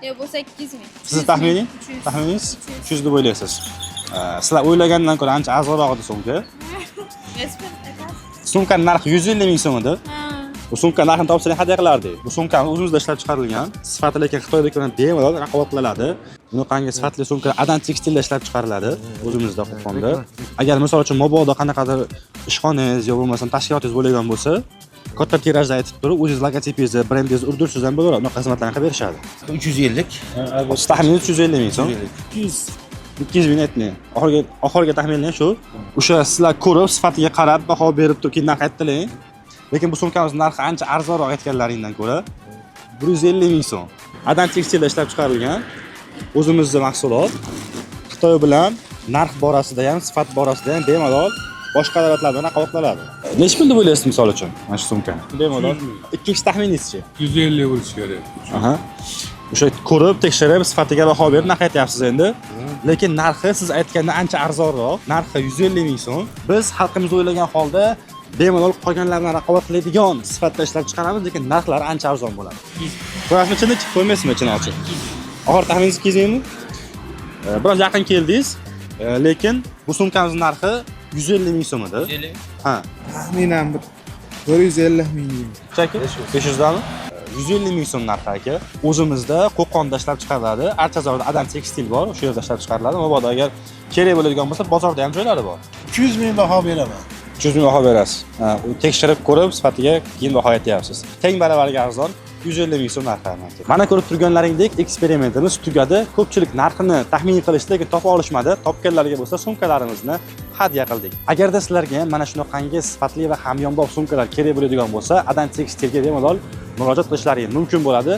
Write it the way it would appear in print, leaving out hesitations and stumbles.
Yo'q, bo'lsa 200 ming. Sizni taxmining? 300. Taxminingiz 300 deb o'ylaysiz. Sizlar o'ylagandan ko'ra ancha arzonroq edi sumka. Respekt akasi. Sumkaning narxi 150 ming so'm edi. Ha. Bu sumka narxini topsang hadya qilardik. Bu sumkamiz o'zimizda ishlab chiqarilgan. Sifati lekin Xitoyda ko'ra bemalol raqobat qilinadi. Bunaqangi sifatli sumka Adan tekstilda ishlab chiqariladi o'zimizda Qo'qonda. Agar misol uchun mobodo qanaqadir ishxonangiz yo bo'lmasam tashkilotingiz bo'lgan bo'lsa, katta tirajda aytib turib, o'zingiz logotipingizni, brendingizni urdirsangiz ham bo'laveradi. Unaqa xizmatlarni qilib berishadi. 350. Taxminan 350 ming so'm. 200 ming aytmayman. Oxirgi taxminim shu. O'sha sizlar ko'rib, sifatiga qarab baho berib turib keyin narx aytdiling. Lekin bu sumkamiz narxi ancha arzonroq aytganlaringdan ko'ra 150 ming so'm. Adan tekstilda ishlab chiqarilgan. O'zimizning mahsulot. Xitoy bilan narx borasida ham, sifat borasida ham bemalol boshqa davlatlar bilan raqobatlanadi. Necha pul deb o'ylaysiz misol uchun mana shu sumkani? Bemalol. Ikkinchi taxminingizchi? 150 bo'lishi kerak. Aha. O'sha ko'rib, tekshirib, sifatiga baho berib narx aytyapsiz endi. Lekin narxi siz aytgandan ancha arzonroq. Narxi 150 ming so'm. Biz xalqimiz o'ylagan holda bemalol qolganlar bilan raqobat qiladigan sifatda ishlab chiqaramiz, lekin narxlari ancha arzon bo'ladi. Qo'yasizmi ichini, qo'ymaysizmi ichini ochib? Oxir taxminingiz 200 mingmi? Biroz yaqin keldingiz, lekin bu sumkamizning narxi 150 ming so'm edi. 150. Ha. Taxminan 150 ming. Chaki 500 dami? 150 ming so'm narxi aka. O'zimizda Qo'qonda ishlab chiqariladi. Archazorda Adan tekstil bor, o'sha yerda ishlab chiqariladi. Mabodo agar kerak bo'ladigan bo'lsa, bozorda ham joylari bor. 200 ming baho beraman. 300 ming baho berasiz. Tekshirib ko'rib, sifatiga keyin baho aytyapsiz. Teng baravariga arzon 150 ming so'm narxi. Mana ko'rib turganlaringdek eksperimentimiz tugadi. Ko'pchilik narxini taxmin qilishdi, lekin topa olishmadi. Topganlarga bo'lsa sumkalarimizni hadya qildik. Agarda sizlarga ham mana shunaqangi sifatli va hamyonbop sumkalar kerak bo'ladigan bo'lsa, Adan tekstilga bemalol murojaat qilishlaringiz mumkin bo'ladi.